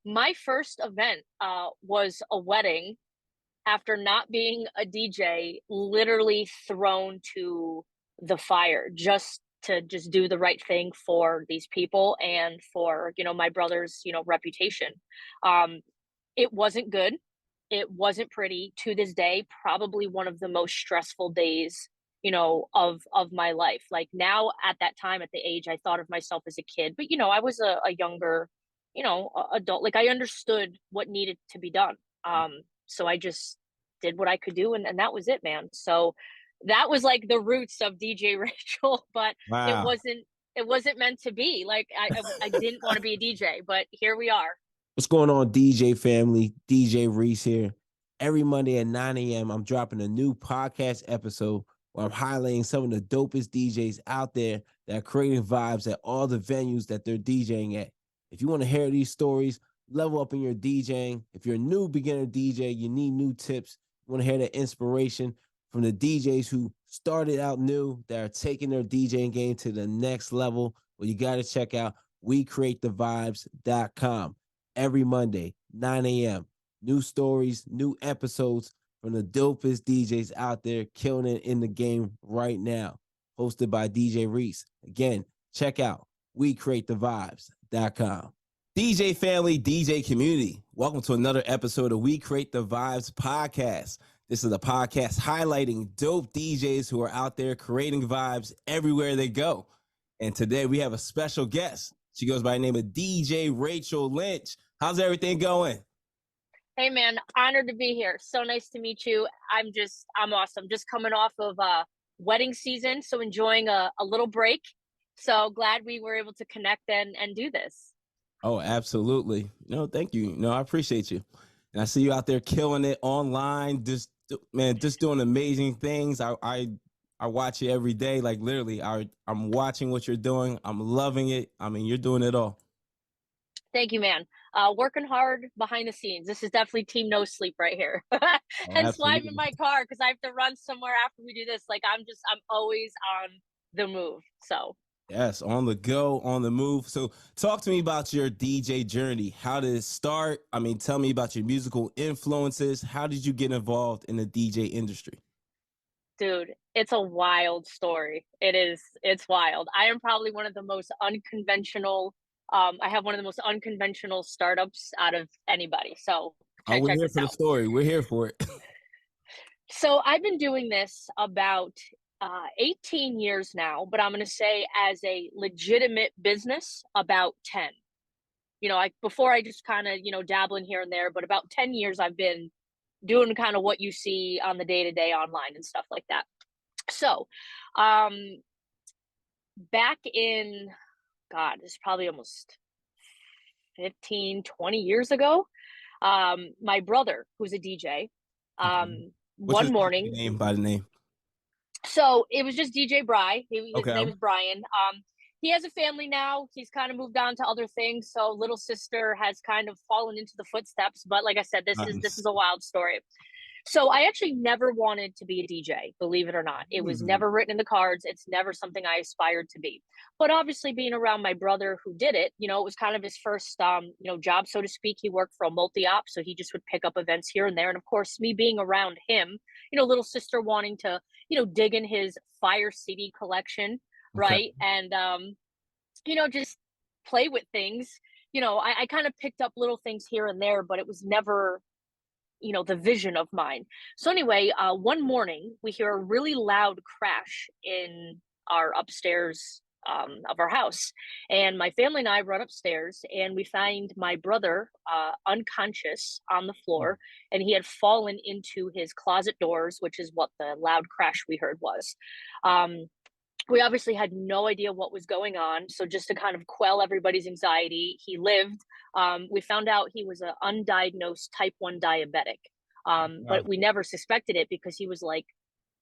My first event was a wedding after not being a DJ, literally thrown to the fire just to just do the right thing for these people and for, my brother's, reputation. Um, it wasn't good. It wasn't pretty. To this day, probably one of the most stressful days, of my life. Like now at that time, at the age I thought of myself as a kid, but I was a younger, adult. Like I understood what needed to be done. So I just did what I could do, and that was it, man. So that was like the roots of DJ Rachel, but it Wow. wasn't it wasn't meant to be. Like I didn't want to be a DJ, but here we are. What's going on, DJ family? DJ Reese here. Every Monday at 9 a.m., I'm dropping a new podcast episode where I'm highlighting some of the dopest DJs out there that are creating vibes at all the venues that they're DJing at. If you want to hear these stories, level up in your DJing. If you're a new beginner DJ, you need new tips. You want to hear the inspiration from the DJs who started out new that are taking their DJing game to the next level. Well, you got to check out WeCreateTheVibes.com. Every Monday, 9 a.m. New stories, new episodes from the dopest DJs out there killing it in the game right now. Hosted by DJ Reese. Again, check out WeCreateTheVibes.com. DJ family, DJ community, welcome to another episode of We Create the Vibes podcast. This is a podcast highlighting dope DJs who are out there creating vibes everywhere they go. And today we have a special guest. She goes by the name of DJ Rachel Lynch. How's everything going? Hey man, honored to be here. So nice to meet you. I'm awesome. Just coming off of wedding season, so enjoying a little break. So glad we were able to connect and do this. Oh, absolutely. No, thank you. No, I appreciate you. And I see you out there killing it online. Just doing amazing things. I watch you every day. Like literally, I'm watching what you're doing. I'm loving it. I mean, you're doing it all. Thank you, man. Working hard behind the scenes. This is definitely team no sleep right here. Oh, Hence why I'm in absolutely. my car because I have to run somewhere after we do this. Like I'm always on the move. So Yes, on the go, on the move. So talk to me about your DJ journey. How did it start? I mean, tell me about your musical influences. How did you get involved in the DJ industry? dude, it's a wild story. It's wild. I am probably one of the most unconventional. I have one of the most unconventional startups out of anybody. So Oh, we're check here this for the out. story. We're here for it. So I've been doing this about 18 years now, but I'm going to say as a legitimate business, about 10. Before I just kind of, dabbling here and there, but about 10 years I've been doing kind of what you see on the day to day online and stuff like that. So, um, back in, God, this is probably almost 15, 20 years ago, my brother, who's a DJ, Okay. What's one his DJ morning, name by the name? so it was just DJ Bry. His Okay. name is Brian. He has a family now. He's kind of moved on to other things. So little sister has kind of fallen into the footsteps. But like I said, this is Nice. a wild story. So I actually never wanted to be a DJ, believe it or not. It was Hmm. never written in the cards. It's never something I aspired to be. But obviously being around my brother who did it, it was kind of his first job, so to speak. He worked for a multi-op, so he just would pick up events here and there. And of course, me being around him, little sister wanting to, dig in his Fire CD collection, Okay. right? And just play with things. I kind of picked up little things here and there, but it was never the vision of mine. So anyway, one morning we hear a really loud crash in our upstairs of our house, and my family and I run upstairs, and we find my brother unconscious on the floor, and he had fallen into his closet doors, which is what the loud crash we heard was. Um, we obviously had no idea what was going on. So just to kind of quell everybody's anxiety, he lived. We found out he was an undiagnosed type 1 diabetic. Wow. But we never suspected it because he was like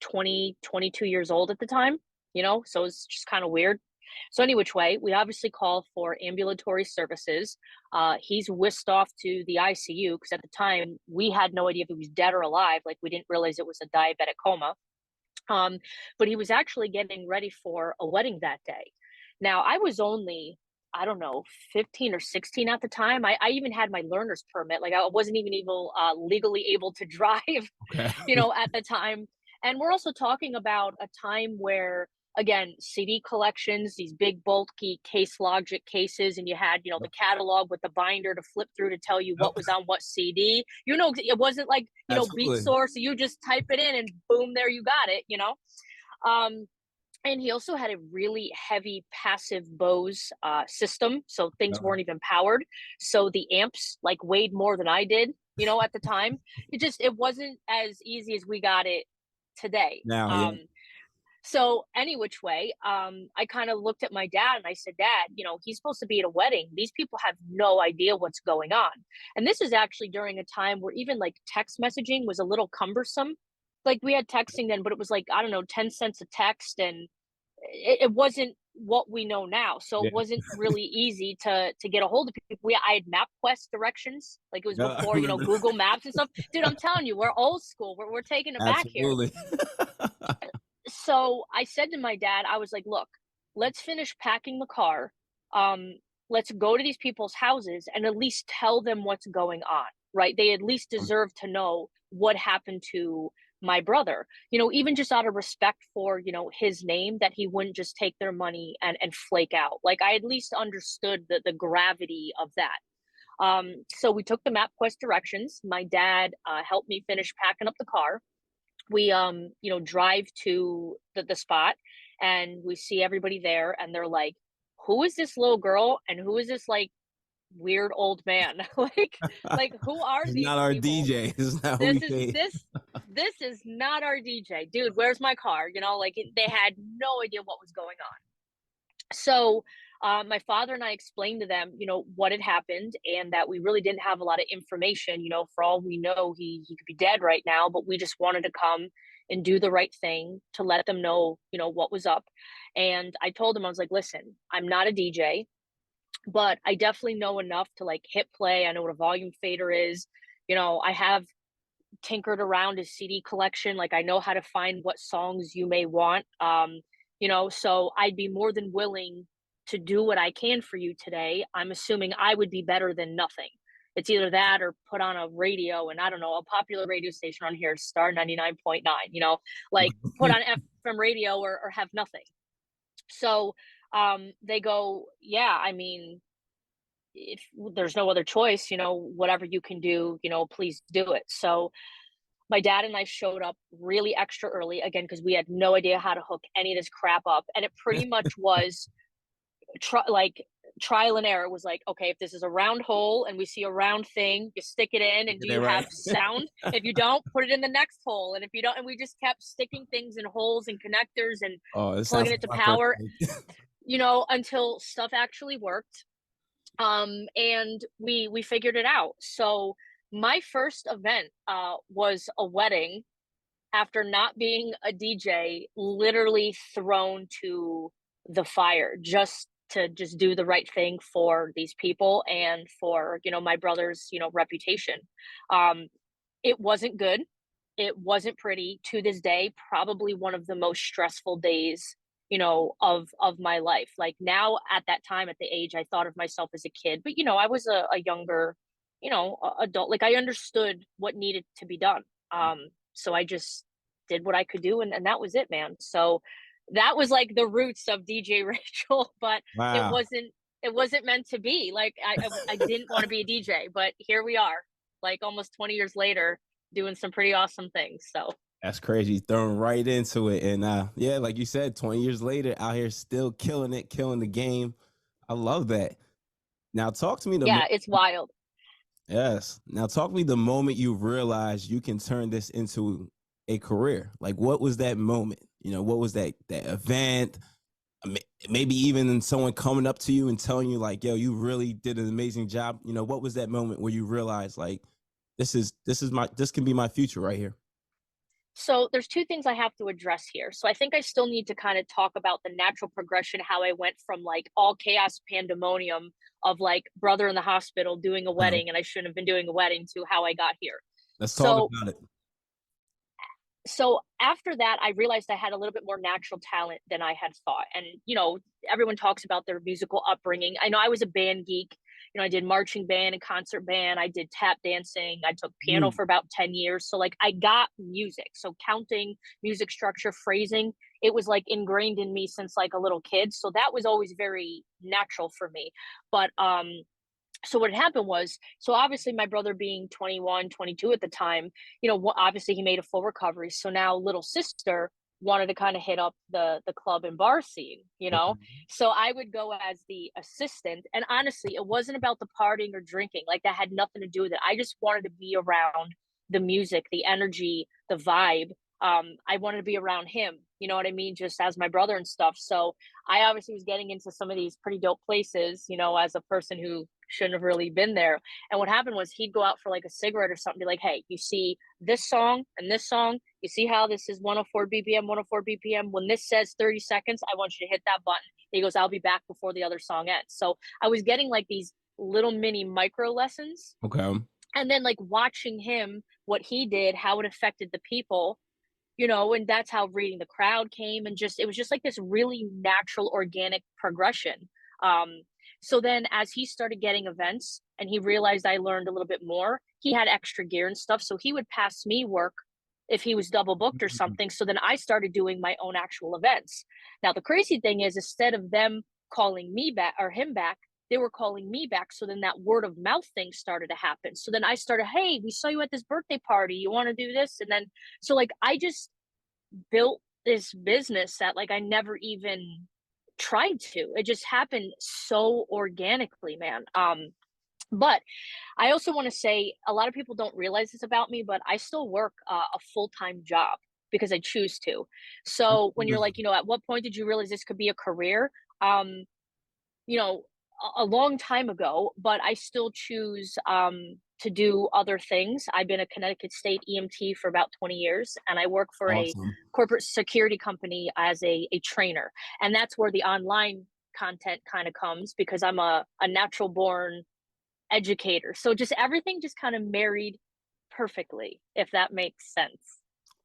20, 22 years old at the time, so it's just kind of weird. So any which way, we obviously call for ambulatory services. He's whisked off to the ICU because at the time we had no idea if he was dead or alive. Like we didn't realize it was a diabetic coma. But he was actually getting ready for a wedding that day. Now, I was only, I don't know, 15 or 16 at the time. I even had my learner's permit. Like I wasn't even legally able to drive, Okay. at the time. And we're also talking about a time where, again, CD collections, these big bulky case logic cases, and you had, the Yep. catalog with the binder to flip through to tell you Yep. what was on what CD. It wasn't like, Beat Absolutely. Source, so you just type it in and boom, there you got it. Um, and he also had a really heavy passive Bose system, so things Uh, weren't even powered. So the amps like weighed more than I did, at the time. It wasn't as easy as we got it today. Now, yeah. So any which way, I kind of looked at my dad and I said, Dad, he's supposed to be at a wedding. These people have no idea what's going on. And this is actually during a time where even like text messaging was a little cumbersome. Like we had texting then, but it was like, I don't know, 10 cents a text, and it wasn't what we know now. So Yeah. it wasn't really easy to get a hold of people. I had MapQuest directions, like it was Yeah, I before, remember. Google Maps and stuff. Dude, I'm telling you, we're old school. We're taking it back here. Absolutely. So I said to my dad, I was like, look, let's finish packing the car. Um, let's go to these people's houses and at least tell them what's going on, right? They at least deserve to know what happened to my brother, even just out of respect for, his name, that he wouldn't just take their money and flake out. Like I at least understood the gravity of that. So we took the MapQuest directions. My dad helped me finish packing up the car. We drive to the spot, and we see everybody there, and they're like, who is this little girl and who is this like weird old man? like who are It's these not our people? DJ. It's not who we this is pay. this this is not our DJ, dude. Where's my car? They had no idea what was going on. So my father and I explained to them, what had happened, and that we really didn't have a lot of information. For all we know, he could be dead right now, but we just wanted to come and do the right thing to let them know, what was up. And I told him, I was like, listen, I'm not a DJ, but I definitely know enough to like hit play. I know what a volume fader is. I have tinkered around his CD collection. Like I know how to find what songs you may want. So I'd be more than willing to do what I can for you today. I'm assuming I would be better than nothing. It's either that or put on a radio, and I don't know, a popular radio station on here, Star 99.9, like put on FM radio, or have nothing. So they go, yeah, I mean, if there's no other choice, whatever you can do, please do it. So my dad and I showed up really extra early, again, because we had no idea how to hook any of this crap up. And it pretty much was trial and error. It was like, okay, if this is a round hole and we see a round thing, you stick it in, and do Get that you have right. sound? If you don't, put it in the next hole. And if you don't, and we just kept sticking things in holes and connectors and Oh, it sounds plugging like it to my first power, day. until stuff actually worked. And we figured it out. So my first event was a wedding, after not being a DJ, literally thrown to the fire just to just do the right thing for these people and for, my brother's, reputation. Um, it wasn't good. It wasn't pretty. To this day, probably one of the most stressful days, of my life. Like now, at that time, at the age, I thought of myself as a kid, but I was a younger, adult. Like I understood what needed to be done. So I just did what I could do, and that was it, man. So that was like the roots of DJ Rachel, but it Wow. wasn't it wasn't meant to be. Like I didn't want to be a DJ, but here we are, like almost 20 years later, doing some pretty awesome things. So That's crazy. Thrown right into it. And yeah, like you said, 20 years later, out here still killing it, killing the game. I love that. Now talk to me yeah, it's wild. yes. Now talk to me the moment you realized you can turn this into a career. Like what was that moment? What was that event? Maybe even someone coming up to you and telling you like, yo, you really did an amazing job. What was that moment where you realized like this can be my future right here? So there's two things I have to address here. So I think I still need to kind of talk about the natural progression, how I went from like all chaos pandemonium of like brother in the hospital doing a Uh, wedding and I shouldn't have been doing a wedding, to how I got here. let's talk So about it. So after that, I realized I had a little bit more natural talent than I had thought. And, everyone talks about their musical upbringing. I know I was a band geek. I did marching band and concert band. I did tap dancing. I took piano Mm. for about 10 years. So, like, I got music. So, counting, music structure, phrasing, it was like ingrained in me since like a little kid. So, that was always very natural for me. But, so what happened was, so obviously my brother being 21, 22 at the time, obviously he made a full recovery. So now little sister wanted to kind of hit up the club and bar scene. Okay. So I would go as the assistant, and honestly it wasn't about the partying or drinking, like that had nothing to do with it. I just wanted to be around the music, the energy, the vibe. I wanted to be around him, you know what I mean, just as my brother and stuff. So I obviously was getting into some of these pretty dope places, as a person who shouldn't have really been there. And what happened was he'd go out for like a cigarette or something, be like, hey, you see this song and this song, you see how this is 104 BPM, 104 BPM. When this says 30 seconds, I want you to hit that button. He goes, I'll be back before the other song ends. So I was getting like these little mini micro lessons. Okay. And then like watching him, what he did, how it affected the people, and that's how reading the crowd came, and just it was just like this really natural organic progression. um so then as he started getting events and he realized I learned a little bit more, he had extra gear and stuff, so he would pass me work if he was double booked or Mm. something. So then I started doing my own actual events. Now the crazy thing is, instead of them calling me back or him back, they were calling me back. So then that word of mouth thing started to happen. So then I started, hey, we saw you at this birthday party, you want to do this? And then so like I just built this business that like I never even tried to. It just happened so organically, man. But I also want to say a lot of people don't realize this about me, but I still work a full-time job because I choose to. So when you're like, at what point did you realize this could be a career? Um, you know, a long time ago, but I still choose to do other things. I've been a Connecticut State EMT for about 20 years, and I work for a Awesome. corporate security company as a trainer. And that's where the online content kind of comes, because I'm a natural born educator. So just everything just kind of married perfectly, if that makes sense.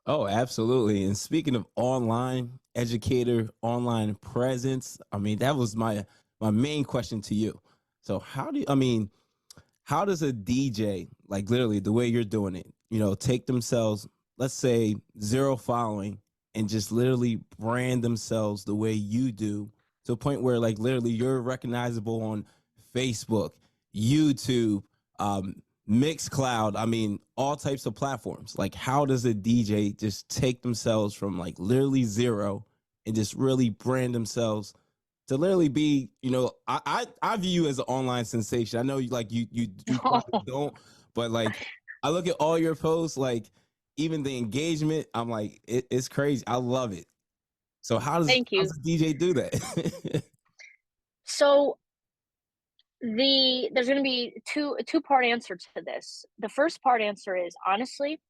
Oh, absolutely. And speaking of online educator, online presence, I mean, that was my main question to you. So how does a DJ, like literally the way you're doing it, take themselves, let's say zero following, and just literally brand themselves the way you do, to a point where like literally you're recognizable on Facebook, YouTube, Mixcloud, I mean, all types of platforms. Like, how does a DJ just take themselves from like literally zero and just really brand themselves to literally be, I view you as an online sensation. I know you probably don't, but like I look at all your posts, like even the engagement, I'm like, it's crazy. I love it. So Thank how's you. a DJ do that? So there's going to be a two-part answer to this. The first part answer is, honestly,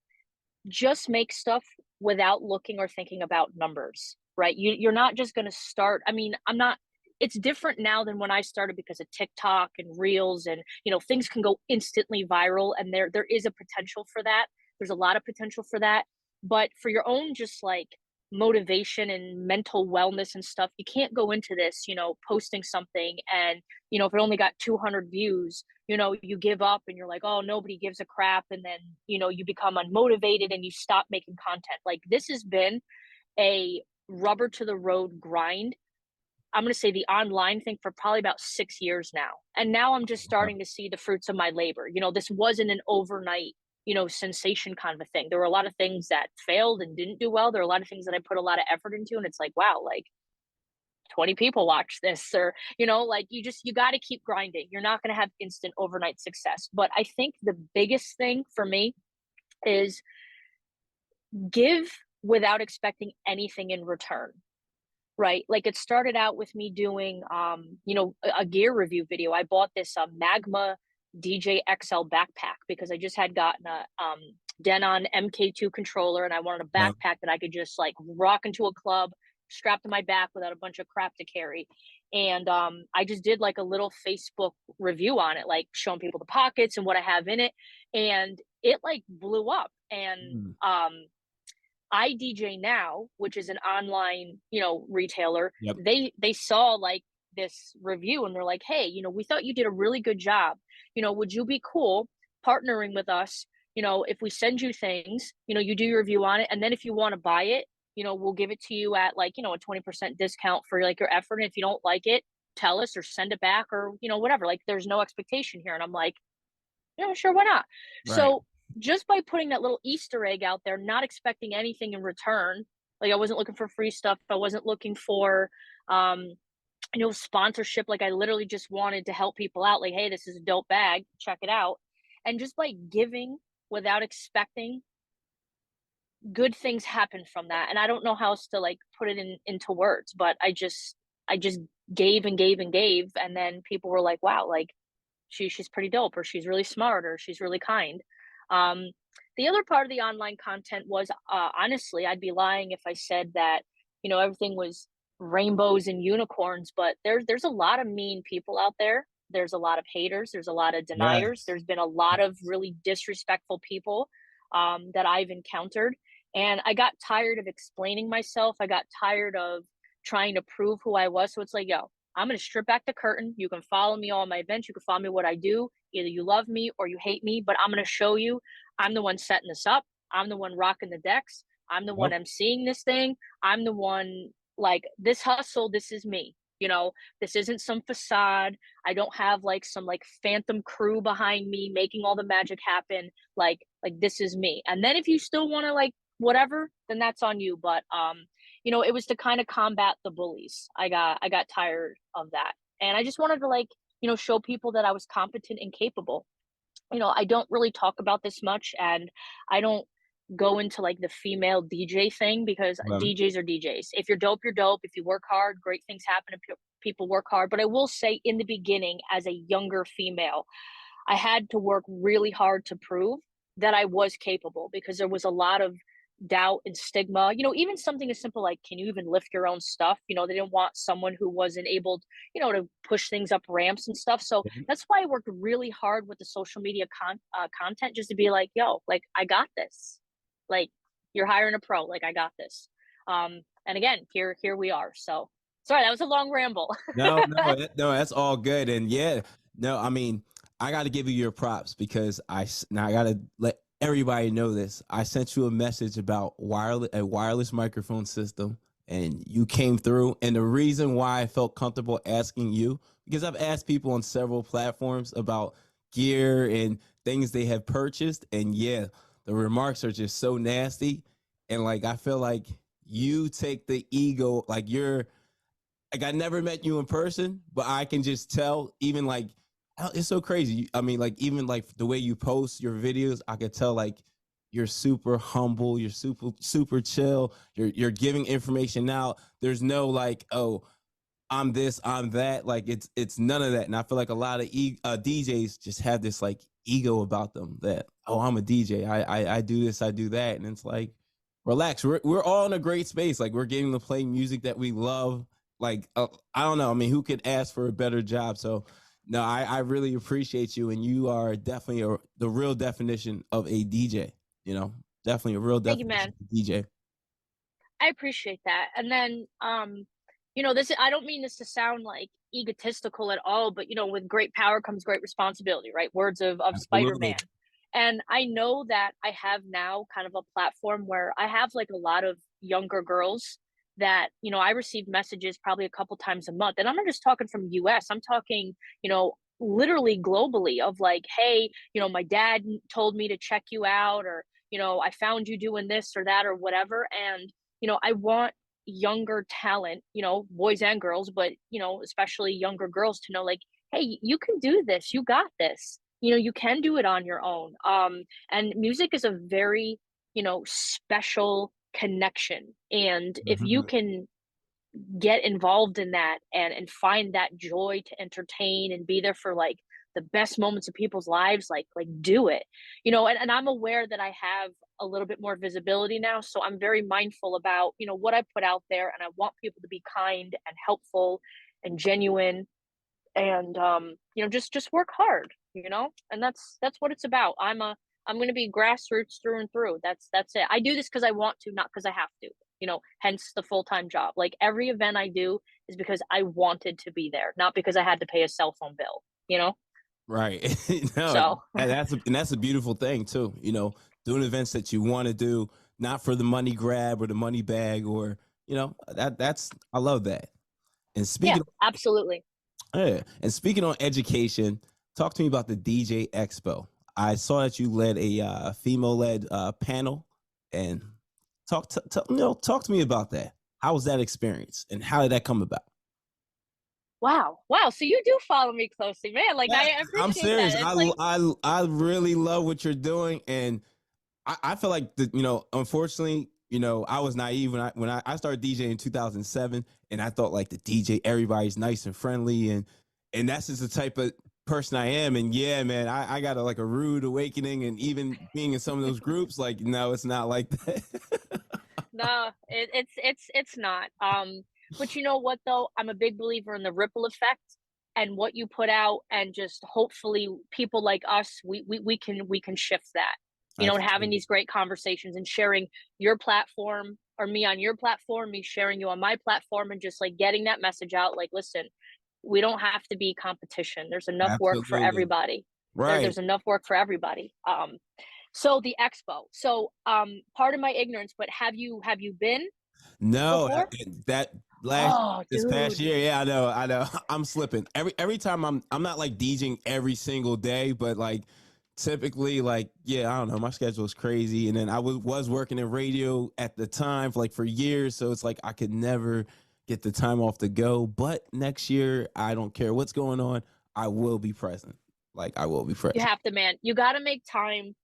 just make stuff without looking or thinking about numbers, right? You're not just going to start. I mean, I'm not, it's different now than when I started because of TikTok and Reels, and things can go instantly viral, and there is a potential for that. There's a lot of potential for that. But for your own just like motivation and mental wellness and stuff, you can't go into this, posting something, and if it only got 200 views, you give up and you're like, oh, nobody gives a crap. And then, you become unmotivated and you stop making content. Like, this has been a rubber to the road grind. I'm going to say the online thing for probably about 6 years now. And now I'm just Okay. starting to see the fruits of my labor. This wasn't an overnight, sensation kind of a thing. There were a lot of things that failed and didn't do well. There are a lot of things that I put a lot of effort into. And it's like, wow, like 20 people watch this, or like you got to keep grinding. You're not going to have instant overnight success. But I think the biggest thing for me is give without expecting anything in return, right? Like, it started out with me doing a gear review video. I bought this Magma DJ XL backpack because I just had gotten a Denon MK2 controller, and I wanted a Yeah. backpack that I could just like rock into a club strapped to my back without a bunch of crap to carry. And I just did like a little Facebook review on it, like showing people the pockets and what I have in it, and it like blew up. And Mm. I DJ Now, which is an online, retailer, Yep. they saw like this review and they're like, "Hey, we thought you did a really good job. Would you be cool partnering with us? If we send you things, you do your review on it, and then if you want to buy it, we'll give it to you at like, a 20% discount for like your effort. And if you don't like it, tell us or send it back or, whatever. Like there's no expectation here." And I'm like, sure, why not? Right. So just by putting that little Easter egg out there, not expecting anything in return, like I wasn't looking for free stuff. I wasn't looking for, um, sponsorship. Like I literally just wanted to help people out. Like, hey, this is a dope bag. Check it out. And just by giving without expecting, good things happen from that. And I don't know how else to like put it into words, but I just gave and gave and gave. And then people were like, wow, like she's pretty dope, or she's really smart, or she's really kind. Um, the other part of the online content was, honestly, I'd be lying if I said that everything was rainbows and unicorns. But there's a lot of mean people out there. There's a lot of haters. There's a lot of deniers. Yes. There's been a lot of really disrespectful people that I've encountered, and I got tired of explaining myself. I got tired of trying to prove who I was. So it's like, yo, I'm going to strip back the curtain. You can follow me on my events. You can follow me what I do. Either you love me or you hate me, but I'm going to show you I'm the one setting this up. I'm the one rocking the decks. I'm the one Yep. emceeing this thing. I'm the one like this hustle. This is me. This isn't some facade. I don't have like some like phantom crew behind me making all the magic happen. Like this is me. And then if you still want to like whatever, then that's on you. But it was to kind of combat the bullies. I got tired of that. And I just wanted to like, show people that I was competent and capable. I don't really talk about this much, and I don't go into like the female DJ thing because Well, DJs are DJs. If you're dope, you're dope. If you work hard, great things happen if people work hard. But I will say in the beginning, as a younger female, I had to work really hard to prove that I was capable because there was a lot of doubt and stigma. Even something as simple like, can you even lift your own stuff? They didn't want someone who wasn't able, to push things up ramps and stuff. So that's why I worked really hard with the social media content just to be like, yo, like, I got this. Like, you're hiring a pro. Like, I got this. And again, here we are. So sorry, that was a long ramble. no, no, no, that's all good. And yeah, no, I mean, I got to give you your props because now I got to let everybody know this. I sent you a message about a wireless microphone system, and you came through. And the reason why I felt comfortable asking you, because I've asked people on several platforms about gear and things they have purchased, and yeah, the remarks are just so nasty. And like, I feel like you take the ego, like I never met you in person, but I can just tell. Even like, it's so crazy. I mean, like even like the way you post your videos, I could tell like you're super humble, you're super chill. You're giving information out. There's no like, oh, I'm this, I'm that. Like it's none of that. And I feel like a lot of DJs just have this like ego about them that, oh, I'm a DJ. I do this, I do that, and it's like, relax. We're all in a great space. Like we're getting to play music that we love. Like I don't know. I mean, who could ask for a better job? So no, I really appreciate you, and you are definitely the real definition of a DJ. Definitely a real Thank you, definition man. of a DJ. I appreciate that. And then, this I don't mean this to sound like egotistical at all, but with great power comes great responsibility, right? Words of Absolutely. Spider-Man. And I know that I have now kind of a platform where I have like a lot of younger girls that, I receive messages probably a couple times a month. And I'm not just talking from US. I'm talking, literally globally of like, hey, my dad told me to check you out, or, I found you doing this or that or whatever. And I want younger talent, boys and girls, but, especially younger girls to know, like, hey, you can do this. You got this. You can do it on your own. And music is a very, special connection. And if you Mhm. can get involved in that and find that joy to entertain and be there for like the best moments of people's lives, like do it. And I'm aware that I have a little bit more visibility now, so I'm very mindful about what I put out there, and I want people to be kind and helpful and genuine, and just work hard. And that's what it's about. I'm going to be grassroots through and through. That's it. I do this because I want to, not because I have to. Hence the full-time job. Like every event I do is because I wanted to be there, not because I had to pay a cell phone bill, you know? Right. No, So, and that's a beautiful thing too. Doing events that you want to do, not for the money grab or the money bag, or that's I love that. And yeah, speaking, absolutely. yeah, and speaking on education, talk to me about the DJ Expo. I saw that you led a female-led panel, and talk to me about that. How was that experience, and how did that come about? Wow. Wow. So you do follow me closely, man. Like Yeah, I I'm appreciate serious. that. It's like, I really love what you're doing, and I feel like unfortunately, I was naive when I started DJing in 2007, and I thought like the DJ, everybody's nice and friendly, and that's just the type of person I am. And yeah, man, I got like a rude awakening, and even being in some of those groups, like no, it's not like that. no, it's not. But you know what though? I'm a big believer in the ripple effect and what you put out, and just hopefully people like us, we can shift that. And having Absolutely, these great conversations and sharing your platform, or me on your platform, me sharing you on my platform, and just like getting that message out. Like, listen, we don't have to be competition. There's enough work for absolutely, everybody. right. There's enough work for everybody. So the expo. So pardon my ignorance, but have you been No, before? that last Oh, this past dude. year, yeah, I know. I'm slipping every time. I'm not like DJing every single day, but like typically, like yeah, I don't know. My schedule is crazy, and then I was working in radio at the time for years, so it's like I could never get the time off to go. But next year, I don't care what's going on, I will be present. Like I will be You present. have to, man. You got to make time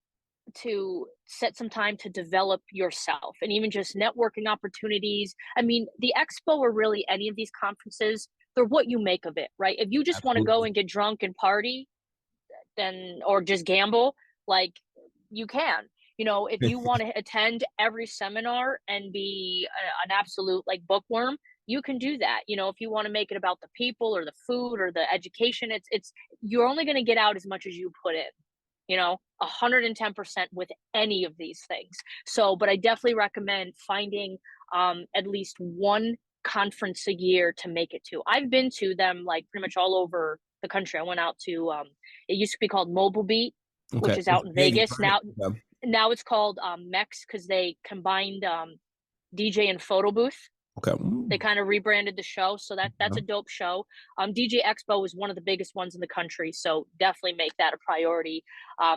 to set some time to develop yourself, and even just networking opportunities. I mean, the expo, or really any of these conferences, they're what you make of it, right? If you just want to go Absolutely. and get drunk and party, then, or just gamble, like, you can. If you want to attend every seminar and be an absolute like bookworm, you can do that. If you want to make it about the people or the food or the education, it's you're only going to get out as much as you put in. 110% with any of these things. So, but I definitely recommend finding at least one conference a year to make it to. I've been to them like pretty much all over the country. I went out to it used to be called Mobile Beat, which Okay, is it's out in Vegas, Vegas. right? Now it's called Mex, because they combined DJ and photo booth. Okay. They kind of rebranded the show, so that's Okay. a dope show. DJ Expo is one of the biggest ones in the country, so definitely make that a priority.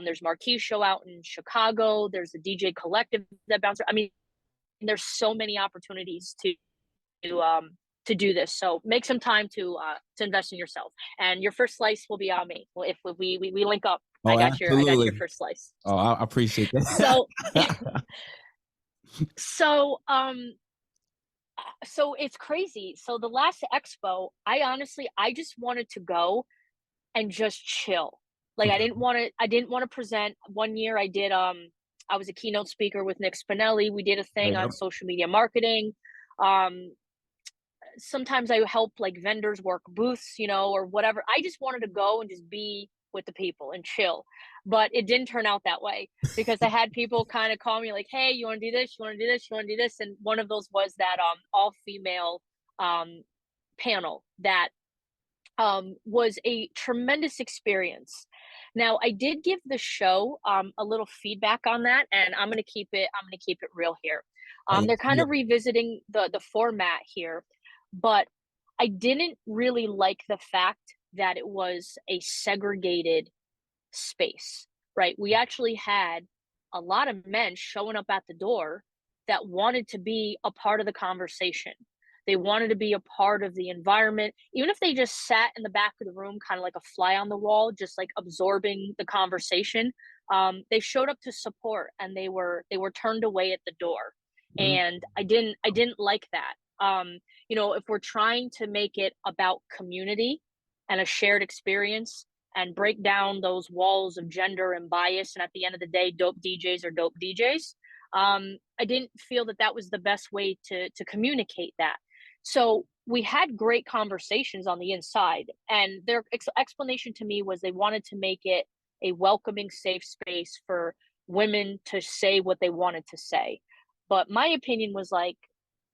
There's Marquee Show out in Chicago. There's the DJ Collective that bounces. I mean, there's so many opportunities to um to do this. So make some time to invest in yourself, and your first slice will be on me. Well, if we link up, Oh, I got your absolutely. first slice. Oh, I appreciate that. So so so it's crazy. So the last expo, I just wanted to go and just chill. Like Okay. I didn't want to present. One year I was a keynote speaker with Nick Spinelli. We did a thing on Yep. social media marketing. Um Sometimes I help like vendors work booths, or whatever. I just wanted to go and just be with the people and chill. But it didn't turn out that way, because I had people kind of call me like, "Hey, you want to do this? You want to do this? You want to do this?" And one of those was that all female um panel that was a tremendous experience. Now, I did give the show a little feedback on that, and I'm gonna keep it real here. Oh, They're yes, kind yeah. of revisiting the format here, but I didn't really like the fact that it was a segregated space, right? We actually had a lot of men showing up at the door that wanted to be a part of the conversation. They wanted to be a part of the environment, even if they just sat in the back of the room, kind of like a fly on the wall, just like absorbing the conversation. They showed up to support, and they were turned away at the door, Mm, and I didn't like that. If we're trying to make it about community and a shared experience, and break down those walls of gender and bias, and at the end of the day, dope DJs are dope DJs. I didn't feel that that was the best way to communicate that. So we had great conversations on the inside, and their explanation to me was they wanted to make it a welcoming, safe space for women to say what they wanted to say. But my opinion was like,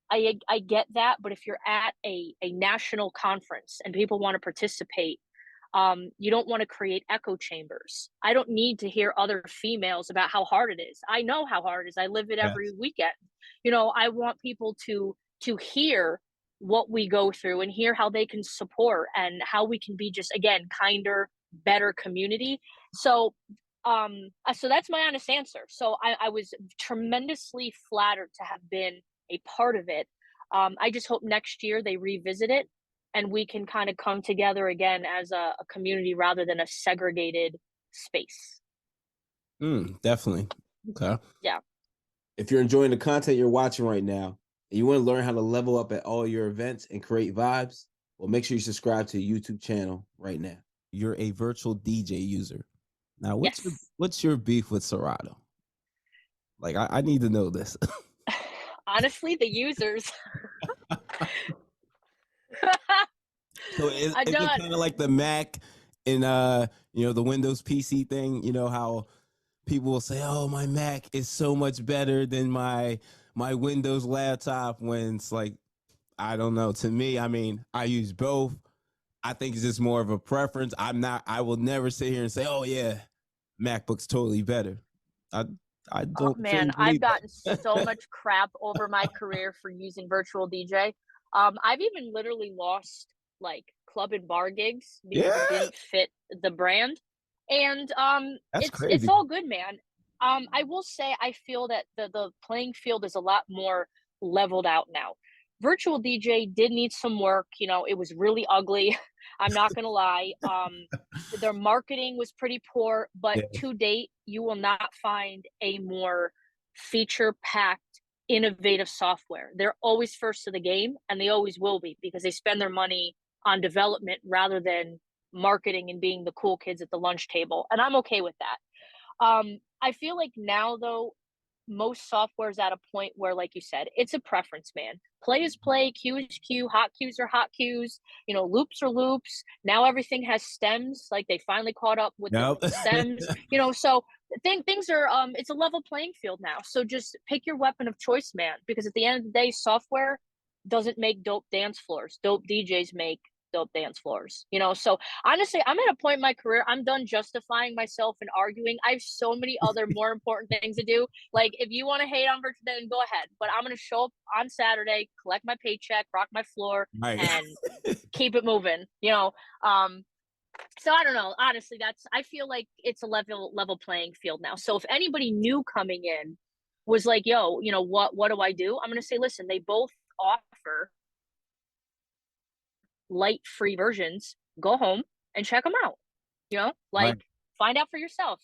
I get that, but if you're at a national conference and people want to participate, you don't want to create echo chambers. I don't need to hear other females about how hard it is. I know how hard it is. I live it every Yes. weekend. I want people to hear what we go through and hear how they can support and how we can be just again kinder, better community. So that's my honest answer. So I was tremendously flattered to have been a part of it. I just hope next year they revisit it and we can kind of come together again as a community rather than a segregated space. Definitely. Okay. Yeah. If you're enjoying the content you're watching right now and you want to learn how to level up at all your events and create vibes, well, make sure you subscribe to the YouTube channel right now. You're a virtual DJ user. Now, Yes. what's your beef with Serato? Like, I need to know this. Honestly, the users. So is I it don't. kind of like the Mac and the Windows PC thing? You know how people will say, "Oh, my Mac is so much better than my Windows laptop," when it's like, I don't know. To me, I mean, I use both. I think it's just more of a preference. I will never sit here and say, "Oh yeah, MacBook's totally better." I I Oh don't man, truly I've believe gotten so that. much crap over my career for using virtual DJ. I've even literally lost like club and bar gigs because it Yeah, didn't fit the brand. And that's it's crazy. all good, man. I will say I feel that the playing field is a lot more leveled out now. Virtual DJ did need some work, it was really ugly. I'm not gonna lie. Their marketing was pretty poor, but Yeah. to date, you will not find a more feature packed, innovative software. They're always first to the game, and they always will be because they spend their money on development rather than marketing and being the cool kids at the lunch table. And I'm okay with that. I feel like now, though, most software is at a point where, like you said, it's a preference, man. Play is play, cue is cue, hot cues are hot cues, loops are loops. Now everything has stems, like they finally caught up with the Nope. stems, so things are it's a level playing field now. So just pick your weapon of choice, man, because at the end of the day, software doesn't make dope dance floors. Dope DJs make dope dance floors. So honestly, I'm at a point in my career, I'm done justifying myself and arguing. I have so many other more important things to do. Like, if you want to hate on virtual, then go ahead. But I'm going to show up on Saturday, collect my paycheck, rock my floor, Right. and keep it moving. So I don't know. Honestly, I feel like it's a level playing field now. So if anybody new coming in was like, yo, what do I do? I'm going to say, listen, they both offer light free versions. Go home and check them out. Right. Like, find out for yourself.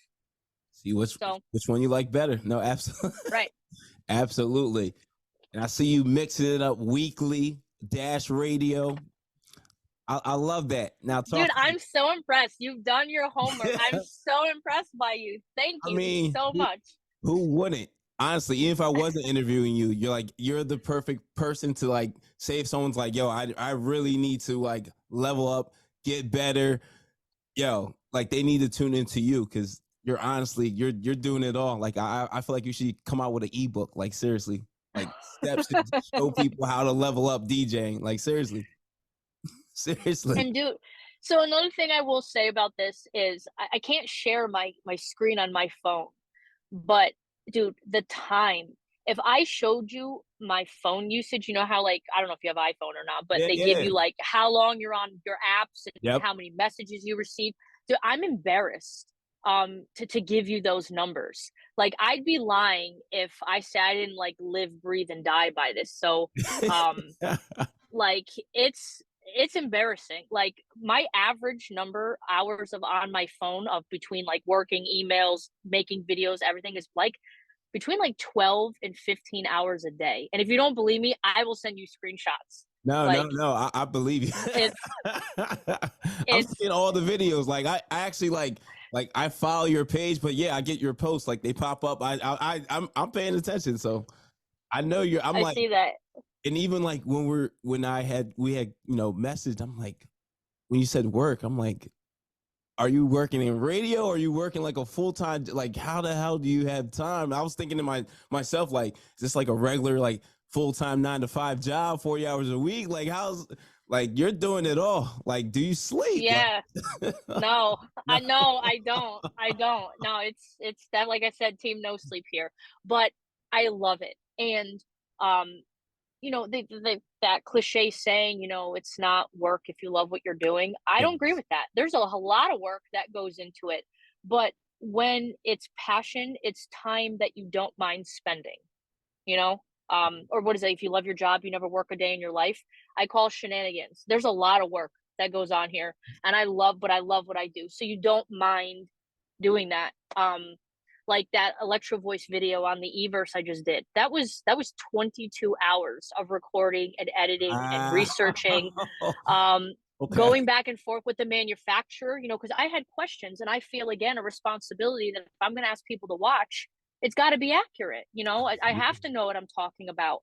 See So, which one you like better. No, absolutely. right. Absolutely. And I see you mixing it up weekly, Dash Radio. I love that. Now Dude, talk. I'm so impressed. You've done your homework. I'm so impressed by you. Thank I you mean, so much. who wouldn't? Honestly, even if I wasn't interviewing you, you're the perfect person to like say if someone's like, yo, I really need to like level up, get better. Yo, like they need to tune into you because you're doing it all. Like I feel like you should come out with an ebook. Like seriously, like steps to show people how to level up DJing. Like seriously, seriously. And dude, so another thing I will say about this is I can't share my screen on my phone, but dude, the time. If I showed you my phone usage, you know how, like, I don't know if you have iPhone or not, but Yeah, they give yeah. you like how long you're on your apps and Yep. how many messages you receive. Dude, I'm embarrassed to give you those numbers. Like, I'd be lying if I said I didn't like live, breathe, and die by this. So like it's embarrassing. Like, my average number hours of on my phone of between like working, emails, making videos, everything is like between like 12 and 15 hours a day. And if you don't believe me, I will send you screenshots. No, no, Like, no. I believe you. it's I'm it's seeing all the videos. Like I actually like I follow your page, but yeah, I get your posts. Like they pop up. I'm paying attention. So I know you're. I'm I like, see that. and even like when we had messaged. I'm like, when you said work, I'm like, are you working in radio or are you working like a full-time, like how the hell do you have time? I was thinking to myself, like, is this like a regular, like full-time 9 to 5 job, 40 hours a week? Like how's, like you're doing it all. Like, do you sleep? Yeah. Like No, no. I know I don't. I don't. No, it's that, like I said, team no sleep here. But I love it. And um that cliche saying, it's not work if you love what you're doing. I don't agree Yes. with that. There's a lot of work that goes into it. But when it's passion, it's time that you don't mind spending, you know? Or what is it? If you love your job, you never work a day in your life. I call shenanigans. There's a lot of work that goes on here, and I love what I do. So you don't mind doing that. Like that Electro Voice video on the Everse I just did. That was 22 hours of recording and editing and researching, Wow. um, Okay. going back and forth with the manufacturer, because I had questions, and I feel again a responsibility that if I'm going to ask people to watch, it's got to be accurate. I have to know what I'm talking about.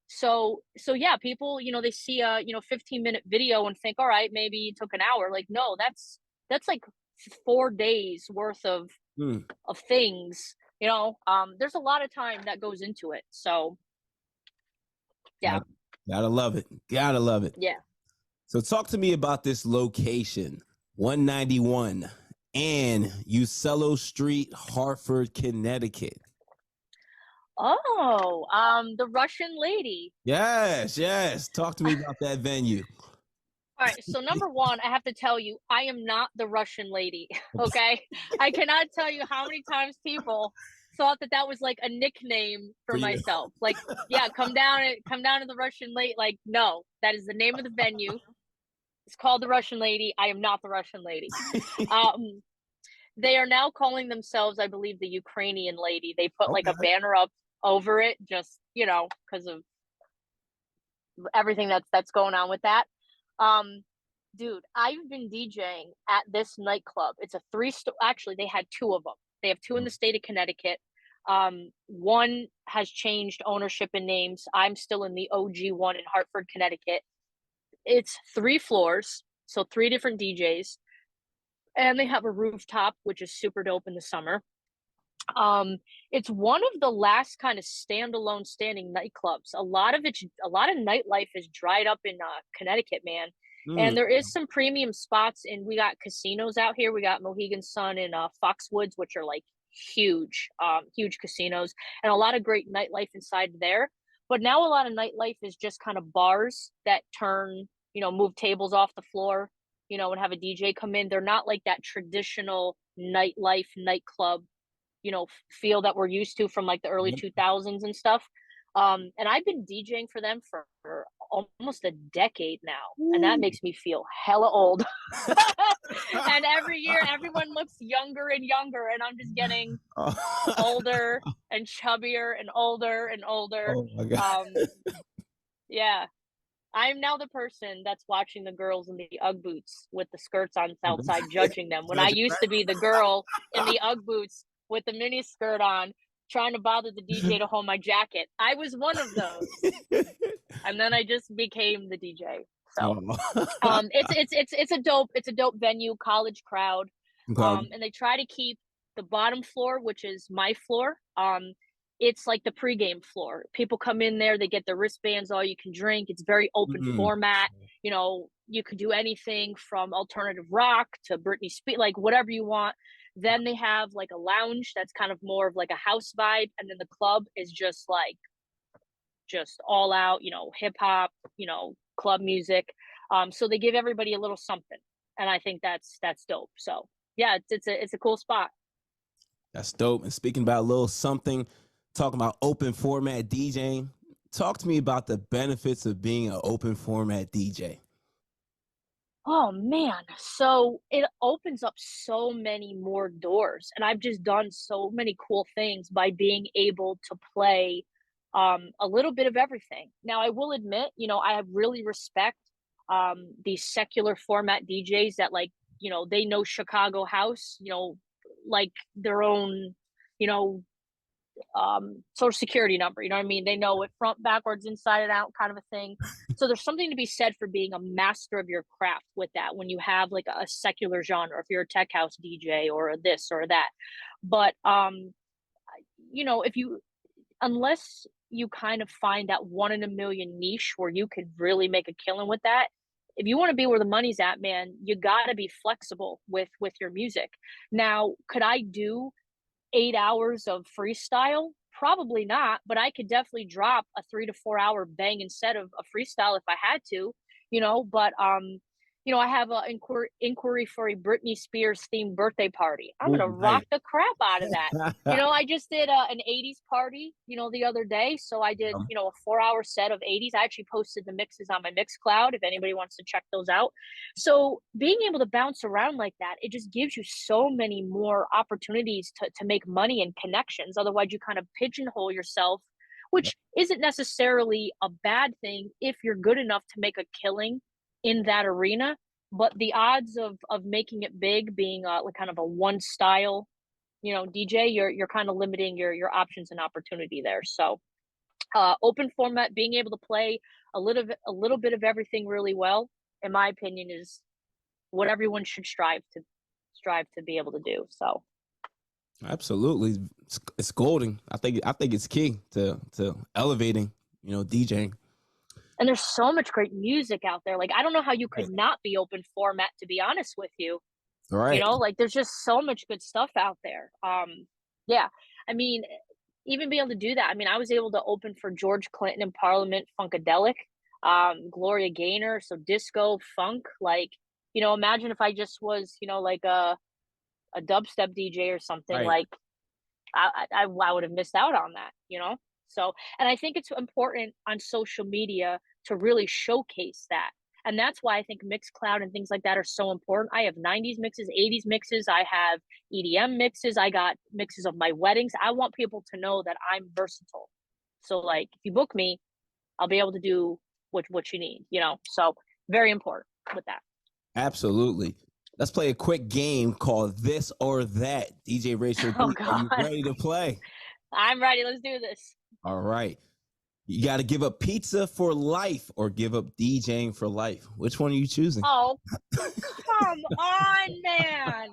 So yeah, people, they see a 15-minute video and think, all right, maybe it took an hour. Like, no, that's like 4 days worth Hmm. of things. There's a lot of time that goes into it. So yeah, Gotta love it. Gotta love it. yeah. So talk to me about this location, 191 and Uccello Street, Hartford, Connecticut. Oh, the Russian lady. Yes, yes. Talk to me about that venue. All right, so number one, I have to tell you, I am not the Russian lady. Okay. Okay, I cannot tell you how many times people thought that was like a nickname For for you. myself. Like, yeah, come down to the Russian lady. Like, no, that is the name of the venue. It's called the Russian Lady. I am not the Russian lady. Um, they are now calling themselves, I believe, the Ukrainian lady. They put like a Okay. banner up over it, just because of everything that's going on with that. Um, dude, I've been DJing at this nightclub. It's a actually they had two of them. They have two in the state of Connecticut. One has changed ownership and names. I'm still in the OG one in Hartford, Connecticut. It's 3 floors, so three different DJs, and they have a rooftop, which is super dope in the summer. Um, it's one of the last kind of standalone standing nightclubs. A lot of nightlife is dried up in Connecticut, man. Mm. And there is some premium spots, and we got casinos out here. We got Mohegan Sun and Foxwoods, which are like huge casinos, and a lot of great nightlife inside there. But now a lot of nightlife is just kind of bars that move tables off the floor, and have a DJ come in. They're not like that traditional nightlife nightclub feel that we're used to from like the early Yep. 2000s and stuff. And I've been DJing for them for almost a decade now, and that Ooh. makes me feel hella old. And every year everyone looks younger and younger, and I'm just getting older and chubbier and older and older. Oh my God. um yeah, I'm now the person that's watching the girls in the UGG boots with the skirts on outside, judging them. When I Judge used to be the girl in the UGG boots with the mini skirt on, trying to bother the DJ to hold my jacket. I was one of those, it. and then I just became the DJ. So, Oh. it's a dope venue, college crowd, Okay. and they try to keep the bottom floor, which is my floor. It's like the pregame floor. People come in there, they get their wristbands, all you can drink. It's very open Mm. format. You can do anything from alternative rock to Britney Spears, like whatever you want. Then they have like a lounge that's kind of more of like a house vibe, and then the club is just all out, hip hop, club music. So they give everybody a little something, and I think that's dope. So yeah, it's a cool spot. That's dope. And speaking about a little something, talking about open format DJing, talk to me about the benefits of being an open format DJ. Oh man, so it opens up so many more doors, and I've just done so many cool things by being able to play a little bit of everything. Now, I will admit, I really respect these secular format DJs that like, they know Chicago house, like their own, you know, social security number. You know what I mean? They know it front, backwards, inside and out, kind of a thing. So there's something to be said for being a master of your craft with that when you have like a secular genre, if you're a tech house DJ or a this or that. But if you unless you kind of find that one in a million niche where you could really make a killing with that, if you want to be where the money's at, man, you got to be flexible with your music. Now, could I do 8 hours of freestyle? Probably not, but I could definitely drop a 3 to 4 hour bang instead of a freestyle if I had to, But I have an inquiry for a Britney Spears themed birthday party. I'm Oh, gonna rock nice. the crap out of that. I just did an '80s party, the other day. So I did, a 4 hour set of '80s. I actually posted the mixes on my Mixcloud if anybody wants to check those out. So being able to bounce around like that, it just gives you so many more opportunities to make money and connections. Otherwise, you kind of pigeonhole yourself, Yep. which isn't necessarily a bad thing if you're good enough to make a killing in that arena. But the odds of making it big, being like kind of a one style, DJ, you're kind of limiting your options and opportunity there. So open format, being able to play a little bit of everything really well, in my opinion, is what everyone should strive to be able to do. So Absolutely, it's golden. I think it's key to elevating, DJing. and there's so much great music out there. Like I don't know how you could Right. not be open format, to be honest with you. Right. Like there's just so much good stuff out there. Yeah. I mean, even being able to do that. I mean, I was able to open for George Clinton in Parliament Funkadelic, Gloria Gaynor, so disco, funk, like, imagine if I just was, like a dubstep DJ or something, Right. like I would have missed out on that. So, and I think it's important on social media to really showcase that. And that's why I think Mixcloud and things like that are so important. I have 90s mixes, 80s mixes, I have EDM mixes, I got mixes of my weddings. I want people to know that I'm versatile. So like if you book me, I'll be able to do what you need. So very important with that. Absolutely. Let's play a quick game called This or That. DJ Rachel Oh D, are you God. ready to play? I'm ready. Let's do this. All right. You got to give up pizza for life or give up DJing for life. Which one are you choosing? Oh, come on, man.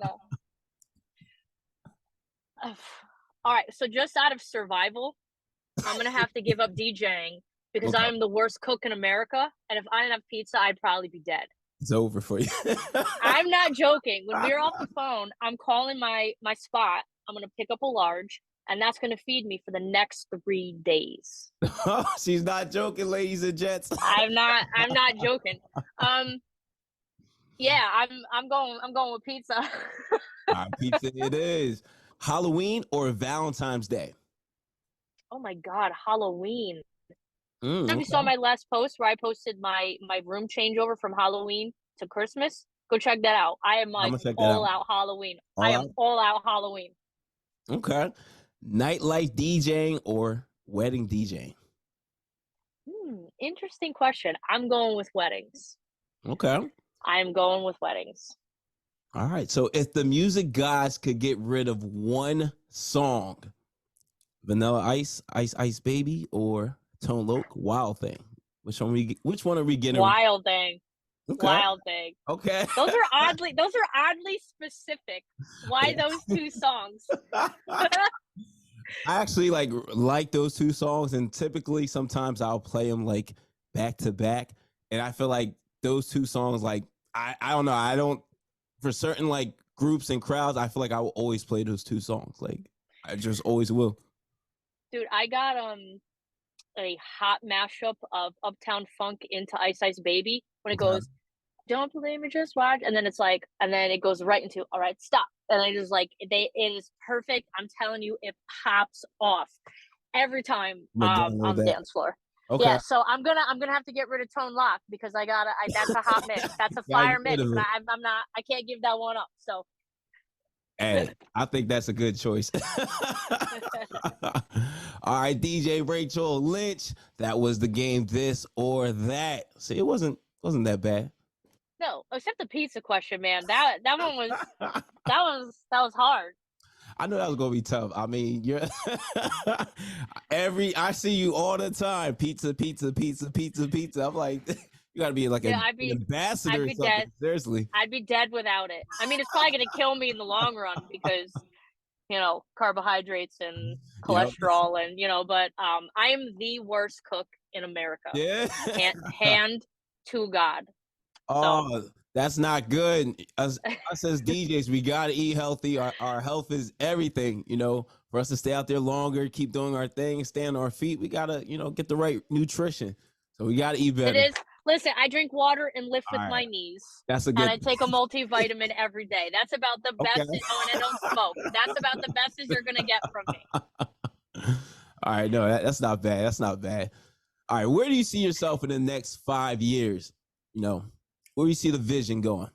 All right, so just out of survival, I'm gonna have to give up DJing because Okay. I'm the worst cook in America, and if I didn't have pizza, I'd probably be dead. It's over for you. I'm not joking. When we're off the phone, I'm calling my spot. I'm gonna pick up a large, and that's gonna feed me for the next 3 days. She's not joking, ladies and gents. I'm not joking. Um, yeah, I'm going with pizza. Pizza it is. Halloween or Valentine's Day? Oh my God, Halloween. If you saw Okay. my last post where I posted my room changeover from Halloween to Christmas, go check that out. I am I'm like gonna check that all out. out Halloween. I All am out. all out Halloween. Okay. Nightlife DJing or wedding DJing? Interesting question. I'm going with weddings. Okay. I'm going with weddings. All right. So if the music gods could get rid of one song, Vanilla Ice, Ice Ice Baby, or Tone Loc, Wild Thing, which one are we getting? Wild thing. Okay. Wild thing. Okay. Those are oddly specific. Why those two songs? I actually like those two songs, and typically sometimes I'll play them like back to back, and I feel like those two songs, like I don't know, I don't, for certain like groups and crowds, I feel like I will always play those two songs, like I just always will. Dude, I got a hot mashup of Uptown Funk into Ice Ice Baby when it Okay. goes, don't believe me, just watch. And then it's like, and then it goes right into, all right, stop. And I just like, it is perfect. I'm telling you, it pops off every time I'm gonna download on the that. dance floor. Okay. Yeah, so I'm gonna have to get rid of Tone Lock because that's a hot mix. That's a Gotta fire get rid mix, of and it. I'm not, I can't give that one up. So Hey, I think that's a good choice. All right, DJ Rachel Lynch. That was the game, This or That. See, it wasn't that bad. no, except the pizza question, man. That one was that was hard. I know that was gonna be tough. I mean, you're I see you all the time. Pizza, pizza, pizza, pizza, pizza. I'm like, you gotta be like Yeah, an I'd ambassador or be something. dead. Seriously. I'd be dead without it. I mean, it's probably gonna kill me in the long run because carbohydrates and Yep. cholesterol and but I am the worst cook in America. Yeah. Hand to God. So Oh, that's not good. Us as DJs, we gotta eat healthy. Our health is everything, for us to stay out there longer, keep doing our thing, stay on our feet. We gotta, get the right nutrition. So we gotta eat it better. is. Listen, I drink water and lift All with right. my knees. That's a And good I take a multivitamin every day. That's about the okay. best. Oh, and I don't smoke. That's about the best as you're gonna get from me. All right, no, that's not bad. That's not bad. All right, where do you see yourself in the next 5 years? Where do you see the vision going?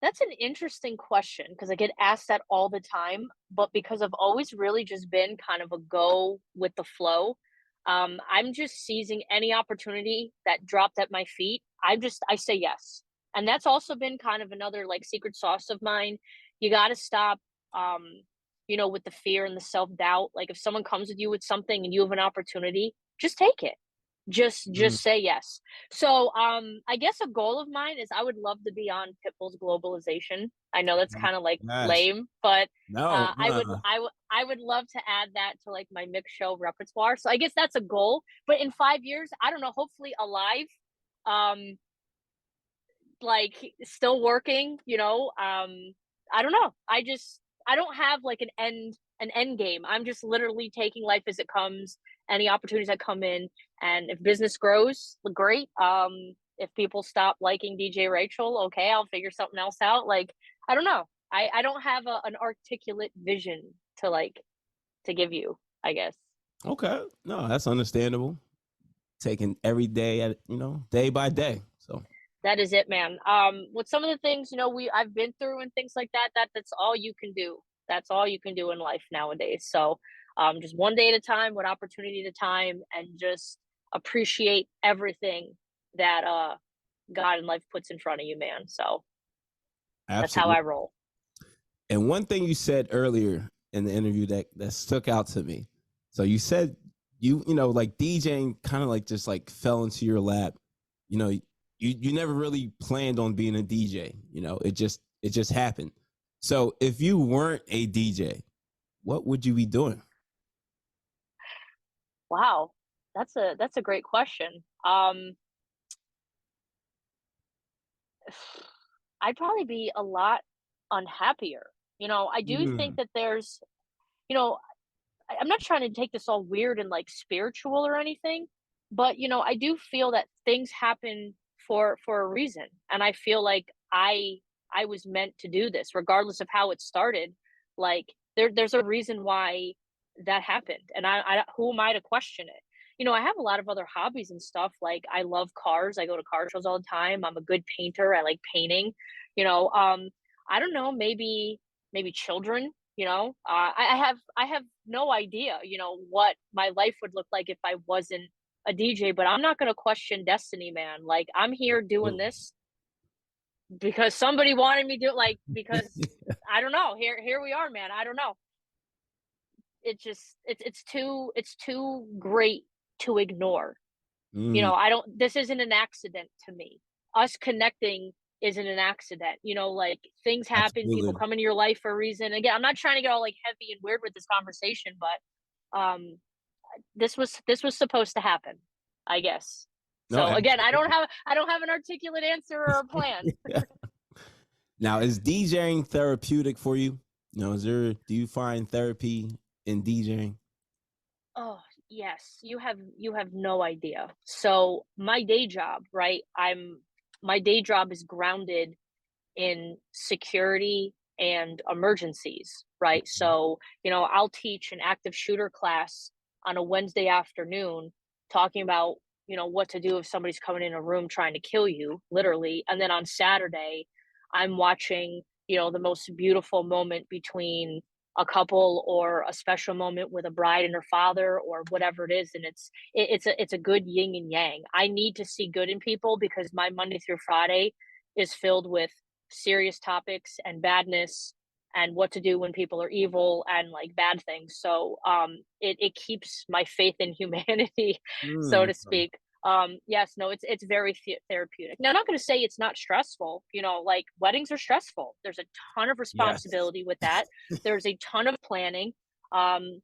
That's an interesting question because I get asked that all the time, but because I've always really just been kind of a go with the flow, I'm just seizing any opportunity that dropped at my feet. I say yes. And that's also been kind of another like secret sauce of mine. You got to stop, with the fear and the self doubt. Like if someone comes with you with something and you have an opportunity, just take it. Mm, Just say yes. So, I guess a goal of mine is I would love to be on Pitbull's Globalization. I know that's okay. kind of like Yes. lame, but No. I would love to add that to like my mix show repertoire. So I guess that's a goal. But in 5 years, I don't know. Hopefully alive, um, like still working. I don't know. I don't have like an end game. I'm just literally taking life as it comes, any opportunities that come in, and if business grows, great. If people stop liking DJ Rachel, okay, I'll figure something else out. Like I don't know. I don't have an articulate vision to give you, I guess. Okay. No, that's understandable. Taking every day at day by day. So That is it, man. With some of the things, I've been through and things like that, that's all you can do. That's all you can do in life nowadays. So, just one day at a time, one opportunity at a time, and just appreciate everything that God and life puts in front of you, man. So that's how I absolutely. roll. And one thing you said earlier in the interview that stuck out to me. So you said like DJing kind of like just like fell into your lap. You never really planned on being a DJ. It just happened. So if you weren't a DJ, what would you be doing? Wow, that's a great question. I'd probably be a lot unhappier. I do think Mm, that there's, you know, I'm not trying to take this all weird and like spiritual or anything, but I do feel that things happen for a reason, and I feel like I was meant to do this, regardless of how it started. Like there's a reason why that happened, and I who am I to question it? I have a lot of other hobbies and stuff. Like I love cars. I go to car shows all the time. I'm a good painter. I like painting. You know, um, I don't know. Maybe children. I have no idea, what my life would look like if I wasn't a DJ, but I'm not going to question destiny, man. Like I'm here doing this because somebody wanted me to, like, because I don't know. Here we are, man. I don't know. It's too great to ignore. mm, I don't this isn't an accident to me. Us connecting isn't an accident. Like things happen, people absolutely. come into your life for a reason. Again, I'm not trying to get all like heavy and weird with this conversation, but this was supposed to happen, I guess. No, So again, absolutely. I don't have an articulate answer or a plan. Now, is DJing therapeutic for you? Do you find therapy in DJing? Oh, yes. You have no idea. So my day job, right? My day job is grounded in security and emergencies, right? So, I'll teach an active shooter class on a Wednesday afternoon talking about, what to do if somebody's coming in a room trying to kill you, literally. And then on Saturday, I'm watching, the most beautiful moment between a couple or a special moment with a bride and her father or whatever it is, and it's a good yin and yang. I need to see good in people because my Monday through Friday is filled with serious topics and badness and what to do when people are evil and like bad things. So it keeps my faith in humanity, so Mm. to speak. Yes, no, it's very therapeutic. Now, I'm not going to say it's not stressful. Like weddings are stressful. There's a ton of Yes. responsibility with that. There's a ton of planning. Um,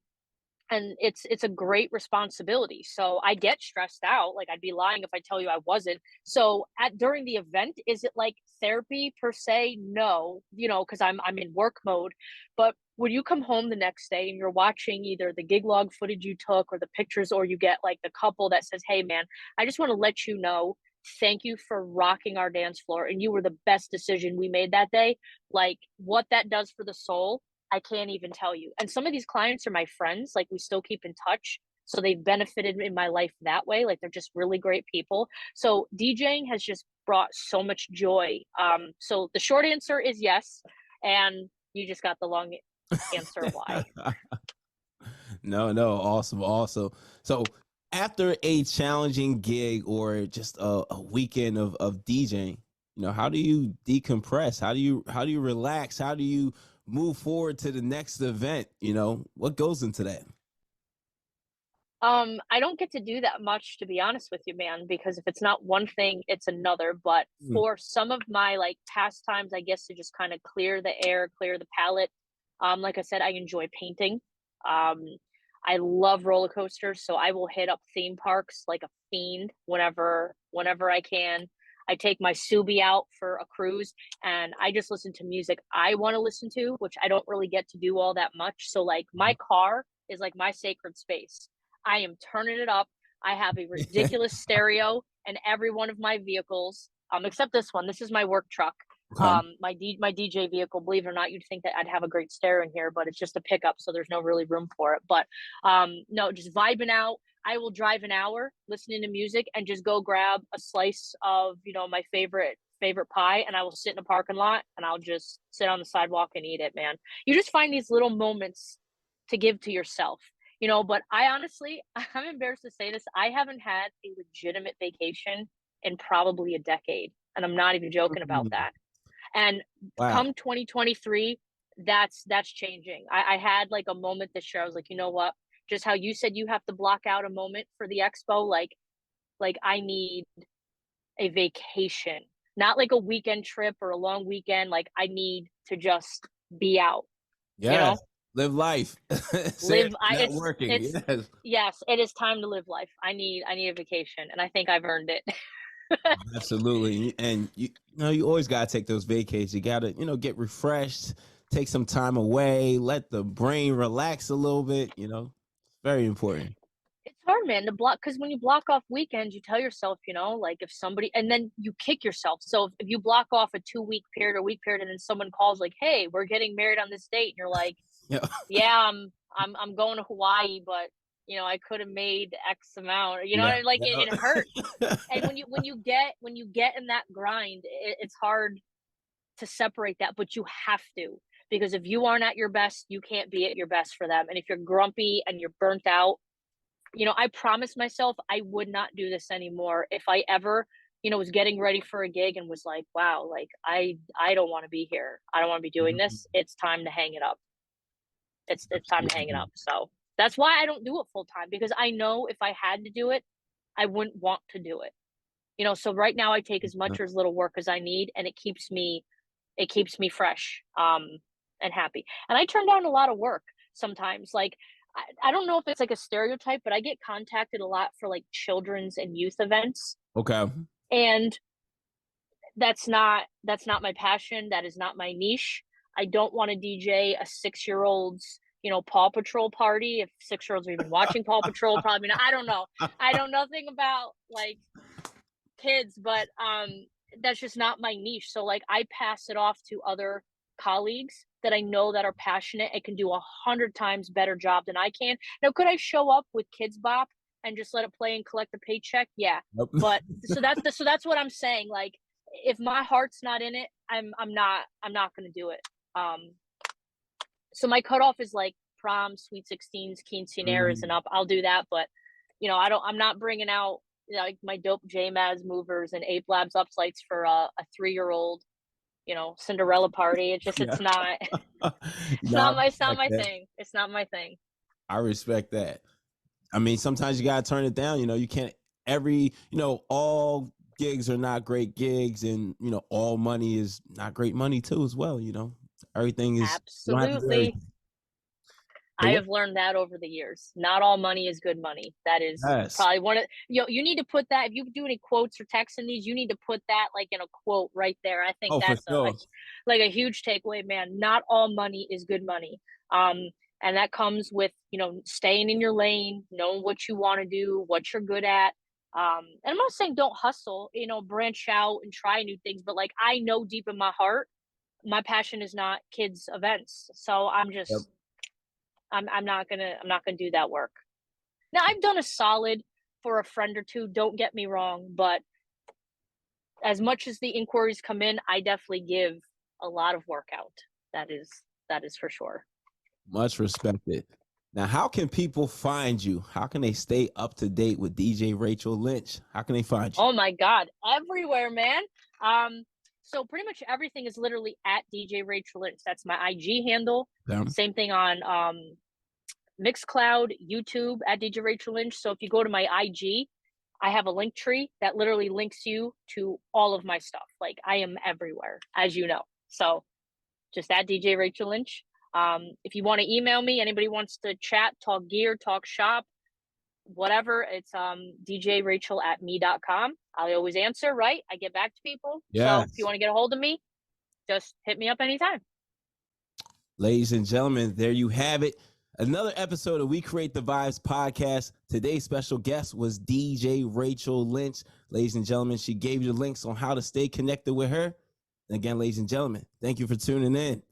and it's a great responsibility. So I get stressed out. Like I'd be lying if I tell you I wasn't. So at during the event, is it like therapy per se? No, because I'm in work mode. But when you come home the next day and you're watching either the gig log footage you took or the pictures, or you get like the couple that says, "Hey man, I just want to let you know, thank you for rocking our dance floor, and you were the best decision we made that day." Like what that does for the soul, I can't even tell you. And some of these clients are my friends, like we still keep in touch. So they've benefited in my life that way. Like they're just really great people. So DJing has just brought so much joy. So the short answer is yes. And you just got the long answer why. No, no, awesome, awesome. So after a challenging gig or just a weekend of DJing, how do you decompress? How do you relax? How do you move forward to the next event? What goes into that? I don't get to do that much, to be honest with you, man, because if it's not one thing, it's another. But Mm. for some of my like pastimes, I guess to just kind of clear the air, clear the palate. Like I said, I enjoy painting. Um, I love roller coasters, so I will hit up theme parks like a fiend whenever I can. I take my Subi out for a cruise, and I just listen to music I want to listen to, which I don't really get to do all that much. So like my car is like my sacred space. I am turning it up. I have a ridiculous stereo in every one of my vehicles, except this one. This is my work truck. Okay. My DJ vehicle. Believe it or not, you'd think that I'd have a great stereo in here, but it's just a pickup, so there's no really room for it. But no, just vibing out. I will drive an hour listening to music and just go grab a slice of my favorite pie, and I will sit in a parking lot and I'll just sit on the sidewalk and eat it. Man, you just find these little moments to give to yourself. But I honestly, I'm embarrassed to say this. I haven't had a legitimate vacation in probably a decade. And I'm not even joking about Mm. that. And Wow. come 2023, that's changing. I had like a moment this year. I was like, you know what? Just how you said you have to block out a moment for the expo, like I need a vacation, not like a weekend trip or a long weekend. Like I need to just be out, you Yes. know? Live life. Say Live it, I networking. it's Yes. yes, it is time to live life. I need a vacation, and I think I've earned it. Absolutely. And you always gotta take those vacations. You gotta, get refreshed, take some time away, let the brain relax a little bit, very important. It's hard, man, to block, because when you block off weekends, you tell yourself, like if somebody, and then you kick yourself. So if you block off a 2 week period or week period, and then someone calls like, "Hey, we're getting married on this date," and you're like, Yeah. "Yeah, I'm going to Hawaii, but I could have made X amount." Yeah. Like it hurts. Yeah. And when you get in that grind, it's hard to separate that, but you have to, because if you aren't at your best, you can't be at your best for them. And if you're grumpy and you're burnt out, I promised myself I would not do this anymore. If I ever, was getting ready for a gig and was like, wow, like I don't want to be here. I don't want to be doing Mhm. this. It's time to hang it up. It's time to hang it Absolutely. up. So that's why I don't do it full time, because I know if I had to do it, I wouldn't want to do it. So right now I take as much or as little work as I need, and it keeps me fresh, and happy. And I turn down a lot of work sometimes. Like I don't know if it's like a stereotype, but I get contacted a lot for like children's and youth events. Okay. And that's not my passion. That is not my niche. I don't want to DJ a 6-year-old's, Paw Patrol party. If 6-year-olds are even watching Paw Patrol, probably not. I don't know. I know nothing about like kids, but that's just not my niche. So like I pass it off to other colleagues that I know that are passionate and can do 100 times better job than I can. Now, could I show up with Kids Bop and just let it play and collect a paycheck? Yeah. Nope. But so that's what I'm saying. Like if my heart's not in it, I'm not gonna do it. Um so my cutoff is like prom, sweet 16s, quinceañeras, and Mm. up. I'll do that, but I'm not bringing out like my dope JMAS movers and Ape Labs uplights for a 3-year-old. Cinderella party. It's just Yeah. it's not No, I it's not respect my that. thing. It's not my thing. I respect that. I mean, sometimes you gotta turn it down. You can't all gigs are not great gigs, and all money is not great money too as well. Everything is you don't have to do Absolutely. everything. So I what? have learned that over the years. Not all money is good money. That is Yes. probably one of you need to put that if you do any quotes or texts in these, you need to put that like in a quote right there. I think Oh, for that's sure. like a huge takeaway, man. Not all money is good money. And that comes with, staying in your lane, knowing what you want to do, what you're good at. And I'm not saying don't hustle, branch out and try new things, but like I know deep in my heart, my passion is not kids events. So Yep. I'm not gonna do that work. Now I've done a solid for a friend or two, don't get me wrong, but as much as the inquiries come in, I definitely give a lot of work out. That is for sure. Much respected. Now, how can people find you? How can they stay up to date with DJ Rachel Lynch? How can they find you? Oh my god, everywhere, man. Um, so pretty much everything is literally at DJ Rachel Lynch. That's my IG handle. Um, Same thing on Mixcloud, YouTube at DJ Rachel Lynch. So if you go to my IG, I have a link tree that literally links you to all of my stuff. Like I am everywhere, as you know. So just at DJ Rachel Lynch. If you want to email me, anybody wants to chat, talk gear, talk shop, whatever, it's djrachel at me.com. I always answer, right? I get back to people. So if you yes. want to get a hold of me, just hit me up anytime. Ladies and gentlemen, there you have it. Another episode of We Create the Vibes podcast. Today's special guest was DJ Rachel Lynch. Ladies and gentlemen, she gave you the links on how to stay connected with her. And again, ladies and gentlemen, thank you for tuning in.